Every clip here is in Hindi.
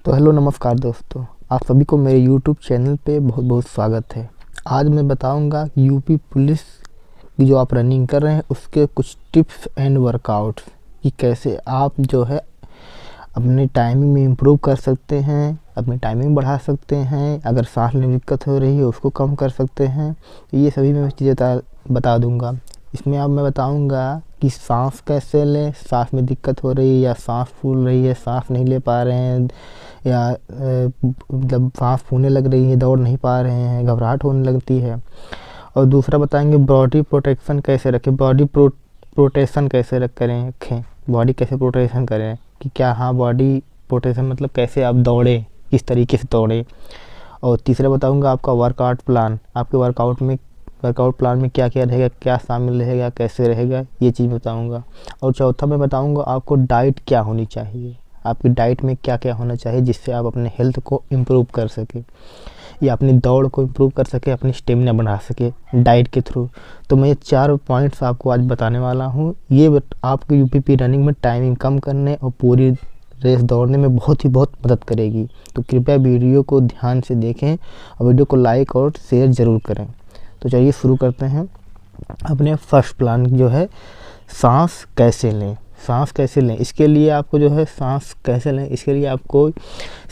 तो हेलो नमस्कार दोस्तों, आप सभी को मेरे यूट्यूब चैनल पे बहुत बहुत स्वागत है। आज मैं बताऊंगा कि यूपी पुलिस की जो आप रनिंग कर रहे हैं उसके कुछ टिप्स एंड वर्कआउट्स कि कैसे आप जो है अपनी टाइमिंग में इम्प्रूव कर सकते हैं, अपनी टाइमिंग बढ़ा सकते हैं, अगर सांस लेने में दिक्कत हो रही है उसको कम कर सकते हैं। तो ये सभी मैं चीज़ें बता दूंगा। इसमें अब मैं बताऊंगा कि सांस कैसे लें, सांस में दिक्कत हो रही है या सांस फूल रही है, सांस नहीं ले पा रहे हैं या मतलब सांस फूलने लग रही है, दौड़ नहीं पा रहे हैं, घबराहट होने लगती है। और दूसरा बताएंगे बॉडी प्रोटेक्शन कैसे रखें, बॉडी प्रोटेक्शन कैसे रखें, बॉडी कैसे प्रोटेक्शन करें कि क्या हाँ बॉडी प्रोटेक्शन मतलब कैसे आप दौड़ें, किस तरीके से दौड़ें। और तीसरा बताऊंगा आपका वर्कआउट प्लान, आपके वर्कआउट प्लान में क्या क्या रहेगा, क्या शामिल रहेगा, कैसे रहेगा, ये चीज़ बताऊंगा। और चौथा मैं बताऊंगा आपको डाइट क्या होनी चाहिए, आपकी डाइट में क्या क्या होना चाहिए जिससे आप अपने हेल्थ को इम्प्रूव कर सके या अपनी दौड़ को इम्प्रूव कर सके, अपनी स्टेमिना बढ़ा सके डाइट के थ्रू। तो मैं ये 4 पॉइंट्स आपको आज बताने वाला हूँ। ये आपको यूपीपी रनिंग में टाइमिंग कम करने और पूरी रेस दौड़ने में बहुत मदद करेगी। तो कृपया वीडियो को ध्यान से देखें और वीडियो को लाइक और शेयर ज़रूर करें। तो चलिए शुरू करते हैं। अपने फर्स्ट प्लान जो है सांस कैसे लें, इसके लिए आपको जो है सांस कैसे लें, इसके लिए आपको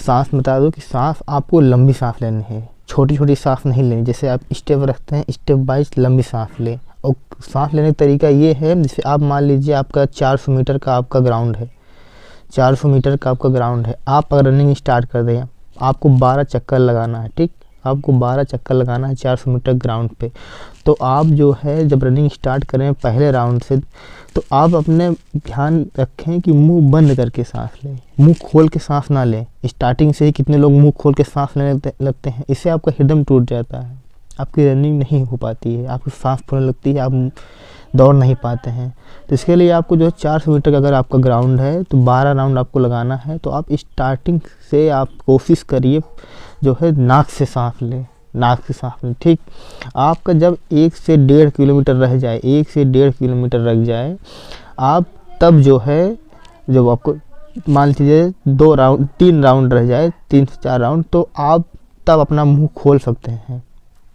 सांस बता दो कि सांस आपको लंबी सांस लेनी है, छोटी छोटी सांस नहीं लेनी। जैसे आप स्टेप रखते हैं, स्टेप वाइज लंबी सांस लें। और सांस लेने का तरीका ये है, जैसे आप मान लीजिए आपका 400 मीटर का आपका ग्राउंड है, 400 मीटर का आपका ग्राउंड है, आप अगर रनिंग स्टार्ट कर दें, आपको 12 चक्कर लगाना है, ठीक, आपको 12 चक्कर लगाना है 400 मीटर ग्राउंड पे। तो आप जो है जब रनिंग स्टार्ट करें पहले राउंड से, तो आप अपने ध्यान रखें कि मुंह बंद करके सांस लें, मुंह खोल के सांस ना लें। स्टार्टिंग से ही कितने लोग मुंह खोल के सांस लेने लगते हैं, इससे आपका रिदम टूट जाता है, आपकी रनिंग नहीं हो पाती है, आपकी सांस फूलने लगती है, आप दौड़ नहीं पाते हैं। तो इसके लिए आपको जो है 400 मीटर का अगर आपका ग्राउंड है तो 12 राउंड आपको लगाना है। तो आप स्टार्टिंग से आप कोशिश करिए जो है नाक से सांस लें, ठीक। आपका जब 1 से 1.5 किलोमीटर रह जाए, 1 से 1.5 किलोमीटर रह जाए, आप तब जो है जब आपको मान लीजिए 3 राउंड रह जाए, 3 से 4 राउंड, तो आप तब अपना मुंह खोल सकते हैं।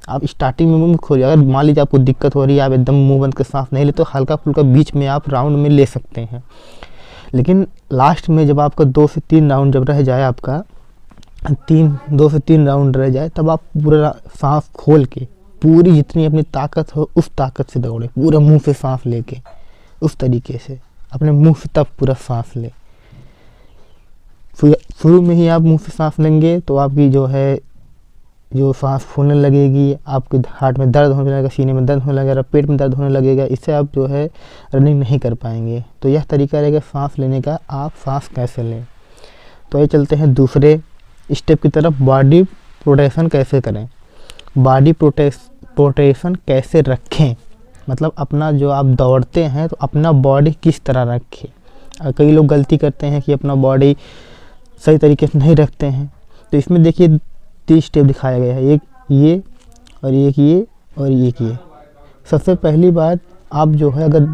आप स्टार्टिंग में मुंह खोलिए। अगर मान लीजिए आपको दिक्कत हो रही है, आप एकदम मुंह बंद कर सांस नहीं ले, तो हल्का फुल्का बीच में आप राउंड में ले सकते हैं। लेकिन लास्ट में जब आपका 2 से 3 राउंड जब रह जाए, आपका 2 से 3 राउंड रह जाए, तब आप पूरा सांस खोल के पूरी जितनी अपनी ताकत हो उस ताकत से दौड़े, पूरा मुंह से सांस लेके उस तरीके से अपने मुंह से तब पूरा सांस ले। शुरू में ही आप मुंह से सांस लेंगे तो आपकी जो है जो सांस फूलने लगेगी, आपके हार्ट में दर्द होने लगेगा, सीने में दर्द होने लगेगा, पेट में दर्द होने लगेगा, इससे आप जो है रनिंग नहीं कर पाएंगे। तो यह तरीका रहेगा सांस लेने का, आप सांस कैसे लें। तो ये चलते हैं दूसरे स्टेप की तरफ, बॉडी प्रोटेक्शन कैसे करें, बॉडी प्रोटेक्शन कैसे रखें, मतलब अपना जो आप दौड़ते हैं तो अपना बॉडी किस तरह रखें। कई लोग गलती करते हैं कि अपना बॉडी सही तरीके से नहीं रखते हैं। तो इसमें देखिए 3 स्टेप दिखाया गया है, एक ये और एक ये और एक ये। सबसे पहली बात, आप जो है अगर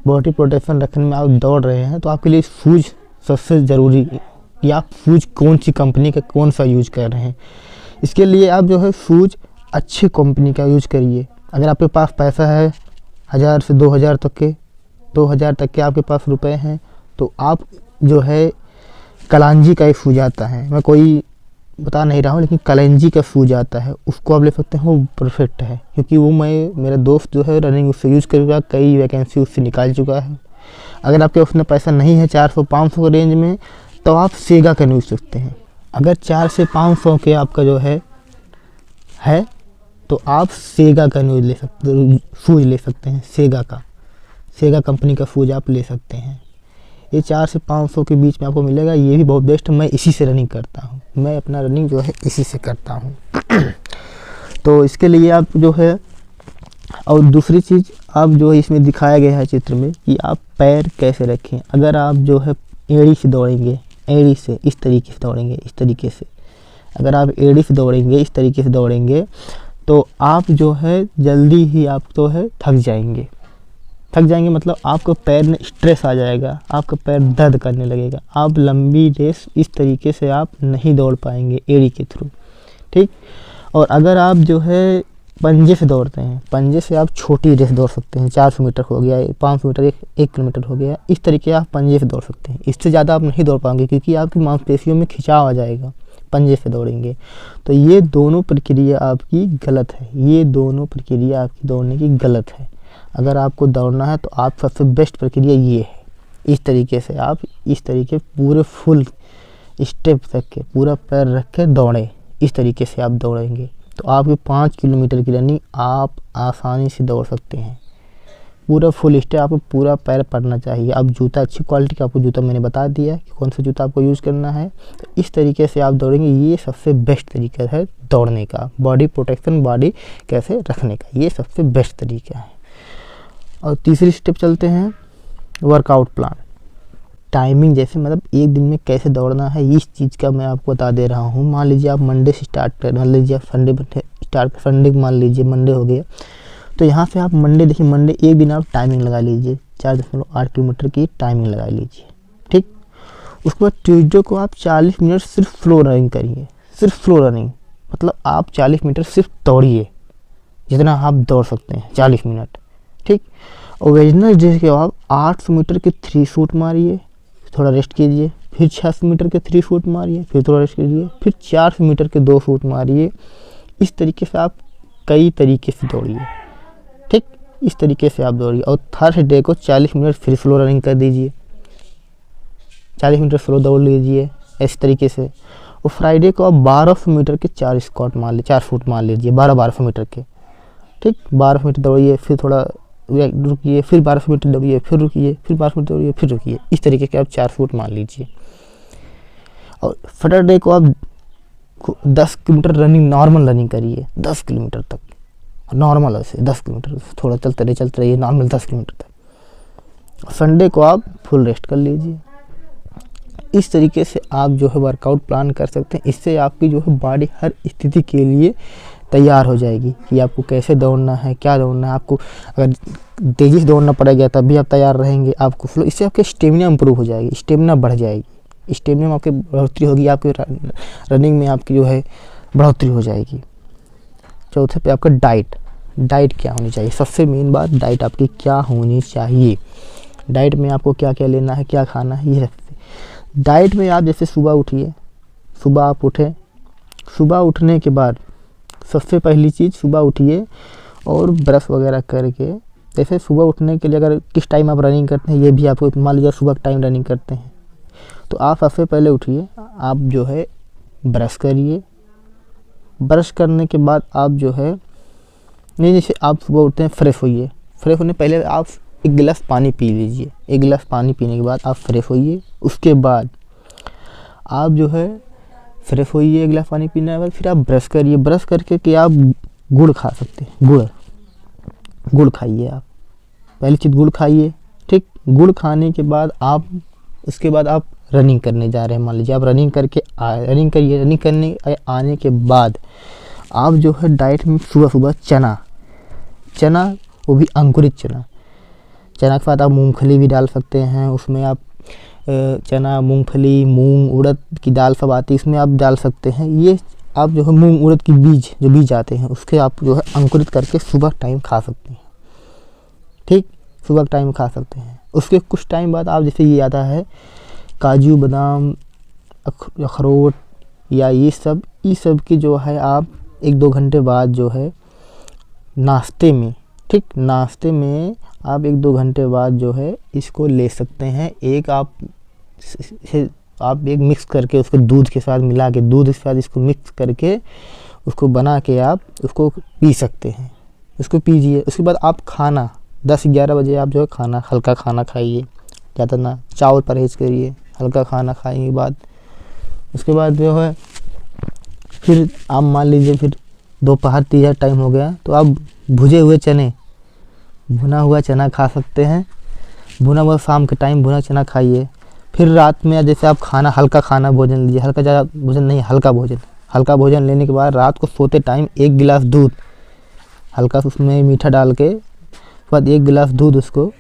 बॉडी प्रोटेक्शन रखने में आप दौड़ रहे हैं तो आपके लिए शूज़ सबसे ज़रूरी है कि आप शूज़ कौन सी कंपनी का कौन सा यूज कर रहे हैं। इसके लिए आप जो है शूज़ अच्छी कंपनी का यूज करिए। अगर आपके पास पैसा है 1000 से 2000 तक के आपके पास रुपए हैं, तो आप जो है कलांजी का एक शूज आता है, मैं कोई बता नहीं रहा हूँ, लेकिन कलांजी का शूज आता है, उसको आप ले सकते हैं, वो परफेक्ट है। क्योंकि वो मेरा दोस्त जो है रनिंग उससे यूज़ करेगा, कई वैकेंसी उससे निकाल चुका है। अगर आपके उसमें पैसा नहीं है 400-500 के रेंज में, तो आप सेगा का यूज़ सकते हैं। अगर 4 से 500 के आपका जो है तो आप सेगा का यूज ले सकते, शूज ले सकते हैं, सेगा कंपनी का शूज आप ले सकते हैं। ये 4 से 500 के बीच में आपको मिलेगा, ये भी बहुत बेस्ट है। मैं इसी से रनिंग करता हूँ, मैं अपना रनिंग जो है इसी से करता हूँ। तो इसके लिए आप जो है, और दूसरी चीज़ आप जो है इसमें दिखाया गया है चित्र में कि आप पैर कैसे रखें। अगर आप जो है एड़ी से दौड़ेंगे, एड़ी से इस तरीके से दौड़ेंगे, इस तरीके से, अगर आप एड़ी से दौड़ेंगे, इस तरीके से दौड़ेंगे, तो आप जो है जल्दी ही आप तो है थक थक जाएंगे मतलब आपको पैर में स्ट्रेस आ जाएगा, आपका पैर दर्द करने लगेगा। आप लंबी रेस इस तरीके से आप नहीं दौड़ पाएंगे एड़ी के थ्रू, ठीक। और अगर आप जो है पंजे से दौड़ते हैं, पंजे से आप छोटी रेस दौड़ सकते हैं, 400 मीटर हो गया, 500 मीटर, 1 किलोमीटर हो गया, इस तरीके आप पंजे से दौड़ सकते हैं। इससे ज़्यादा आप नहीं दौड़ पाएंगे क्योंकि आपकी मांसपेशियों में खिंचाव आ जाएगा पंजे से दौड़ेंगे। तो ये दोनों प्रक्रिया आपकी गलत है, ये दोनों प्रक्रिया आपकी दौड़ने की गलत है। अगर आपको दौड़ना है तो आप सबसे बेस्ट प्रक्रिया ये है, इस तरीके से आप इस तरीके पूरे फुल स्टेप तक के पूरा पैर रख के दौड़ें। इस तरीके से आप दौड़ेंगे तो आपके 5 किलोमीटर की रनिंग आप आसानी से दौड़ सकते हैं। पूरा फुल स्टेप आपको पूरा पैर पड़ना चाहिए। आप जूता अच्छी क्वालिटी का, आपको जूता मैंने बता दिया कि कौन सा जूता आपको यूज़ करना है। तो इस तरीके से आप दौड़ेंगे, ये सबसे बेस्ट तरीका है दौड़ने का, बॉडी प्रोटेक्शन, बॉडी कैसे रखने का, ये सबसे बेस्ट तरीका है। और तीसरी स्टेप चलते हैं वर्कआउट प्लान। टाइमिंग जैसे मतलब एक दिन में कैसे दौड़ना है, इस चीज़ का मैं आपको बता दे रहा हूँ। मान लीजिए आप मंडे से स्टार्ट कर, मान लीजिए आप संडे मान लीजिए मंडे हो गया, तो यहाँ से आप मंडे देखिए, मंडे एक दिन आप टाइमिंग लगा लीजिए, 4.8 किलोमीटर की टाइमिंग लगा लीजिए, ठीक। उसके बाद ट्यूसडे को आप 40 मिनट सिर्फ फ्लो रनिंग करिए, सिर्फ फ्लो रनिंग, मतलब आप 40 मीटर सिर्फ दौड़िए, जितना आप दौड़ सकते हैं 40 मिनट, ठीक। और वेडनेसडे के बाद 800 मीटर के 3 शूट मारिए, थोड़ा रेस्ट कीजिए, फिर 600 मीटर के 3 शूट मारिए, फिर थोड़ा रेस्ट कीजिए, फिर 400 मीटर के 2 शूट मारिए। इस तरीके से आप कई तरीके से दौड़िए, ठीक, इस तरीके से आप दौड़िए। और थर्सडे को 40 मिनट फिर स्लो रनिंग कर दीजिए, 40 मीटर स्लो दौड़ लीजिए इस तरीके से। और फ्राइडे को आप 1200 मीटर के 4 स्क्वाट मार लीजिए, 4 शूट मार लीजिए, 1200 मीटर के, ठीक। 1200 मीटर दौड़िए, फिर थोड़ा रुकिए, फिर 1200 मीटर दौड़िए, फिर रुकिए, फिर 1200 मीटर दौड़िए, फिर रुकिए। इस तरीके के आप 4 शूट मान लीजिए। और सैटरडे को आप 10 किलोमीटर रनिंग, नॉर्मल रनिंग करिए 10 किलोमीटर तक, नॉर्मल ऐसे 10 किलोमीटर थोड़ा चलते रहिए नॉर्मल 10 किलोमीटर तक। संडे को आप फुल रेस्ट कर लीजिए। इस तरीके से आप जो है वर्कआउट प्लान कर सकते हैं। इससे आपकी जो है बॉडी हर स्थिति के लिए तैयार हो जाएगी कि आपको कैसे दौड़ना है, क्या दौड़ना है। आपको अगर तेज़ी से दौड़ना पड़ेगा तब भी आप तैयार रहेंगे, आपको फ्लो, इससे आपकी स्टेमिना इंप्रूव हो जाएगी, स्टेमिना बढ़ जाएगी, स्टेमिना में आपकी बढ़ोतरी होगी, आपकी रनिंग में आपकी जो है बढ़ोतरी हो जाएगी। चौथे पे आपका डाइट क्या होनी चाहिए। सबसे मेन बात डाइट आपकी क्या होनी चाहिए। डाइट में आपको क्या क्या लेना है, क्या खाना है, ये डाइट में आप जैसे सुबह उठिए, सुबह आप उठें, सुबह उठने के बाद सबसे पहली चीज़ सुबह उठिए और ब्रश वगैरह करके, जैसे सुबह उठने के लिए अगर किस टाइम आप रनिंग करते हैं ये भी आपको, मान लीजिए सुबह का टाइम रनिंग करते हैं तो आप सबसे पहले उठिए, आप जो है ब्रश करिए। ब्रश करने के बाद आप जो है नहीं, जैसे आप सुबह उठते हैं फ्रेश होइए, फ्रेश होने पहले आप 1 गिलास पानी पी लीजिए। 1 गिलास पानी पीने के बाद आप फ्रेश होइए। उसके बाद आप जो है फ्रेश होइए, 1 गिलास पानी पीने के बाद फिर आप ब्रश करिए। ब्रश करके कि आप गुड़ खा सकते हैं, गुड़ खाइए। आप पहली चीज़ गुड़ खाइए, ठीक। गुड़ खाने के बाद आप उसके बाद आप रनिंग करने जा रहे हैं, मान लीजिए आप रनिंग करके आए, रनिंग करिए। रनिंग करने आने के बाद आप जो है डाइट में सुबह सुबह चना, वो भी अंकुरित चना के साथ आप मूंगफली भी डाल सकते हैं। उसमें आप चना, मूंगफली, मूंग, उड़द की दाल सब आती है, इसमें आप डाल सकते हैं। ये आप जो है मूंग उड़द की बीज आते हैं उसके आप जो है अंकुरित करके सुबह टाइम खा सकते हैं, ठीक। सुबह टाइम खा सकते हैं। उसके कुछ टाइम बाद आप जैसे ये आता है काजू, बादाम, अखरोट या ये सब की जो है आप 1-2 घंटे बाद जो है नाश्ते में, ठीक, नाश्ते में आप 1-2 घंटे बाद जो है इसको ले सकते हैं। आप एक मिक्स करके उसको दूध के साथ मिला के, दूध के साथ इसको मिक्स करके उसको बना के आप उसको पी सकते हैं, उसको पीजिए। उसके बाद आप खाना 10-11 बजे आप जो है खाना, हल्का खाना खाइए, ज़्यादा ना, चावल परहेज करिए, हल्का खाना खाने के बाद उसके बाद जो है फिर आप मान लीजिए फिर दोपहर 3 टाइम हो गया तो आप भुने हुए चने, भुना हुआ चना खा सकते हैं। भुना हुआ शाम के टाइम भुना चना खाइए। फिर रात में जैसे आप खाना, हल्का खाना भोजन लीजिए, हल्का ज़्यादा भोजन नहीं, हल्का भोजन लेने के बाद रात को सोते टाइम 1 गिलास दूध, हल्का उसमें मीठा डाल के बाद 1 गिलास दूध उसको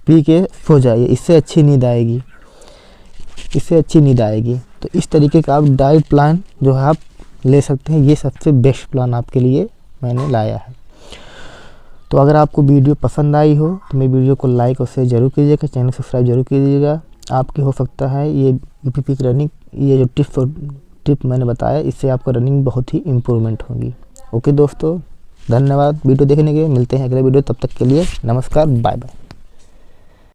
पी के सो जाइए, इससे अच्छी नींद आएगी, इससे अच्छी नींद आएगी। तो इस तरीके का आप डाइट प्लान जो है आप ले सकते हैं, ये सबसे बेस्ट प्लान आपके लिए मैंने लाया है। तो अगर आपको वीडियो पसंद आई हो तो मेरी वीडियो को लाइक और शेयर जरूर कीजिएगा, चैनल सब्सक्राइब जरूर कीजिएगा। आपकी हो सकता है ये यूपी रनिंग, ये जो टिप मैंने बताया, इससे आपका रनिंग बहुत ही इम्प्रूवमेंट होगी। ओके दोस्तों, धन्यवाद वीडियो देखने के लिए। मिलते हैं अगले वीडियो, तब तक के लिए नमस्कार, बाय बाय।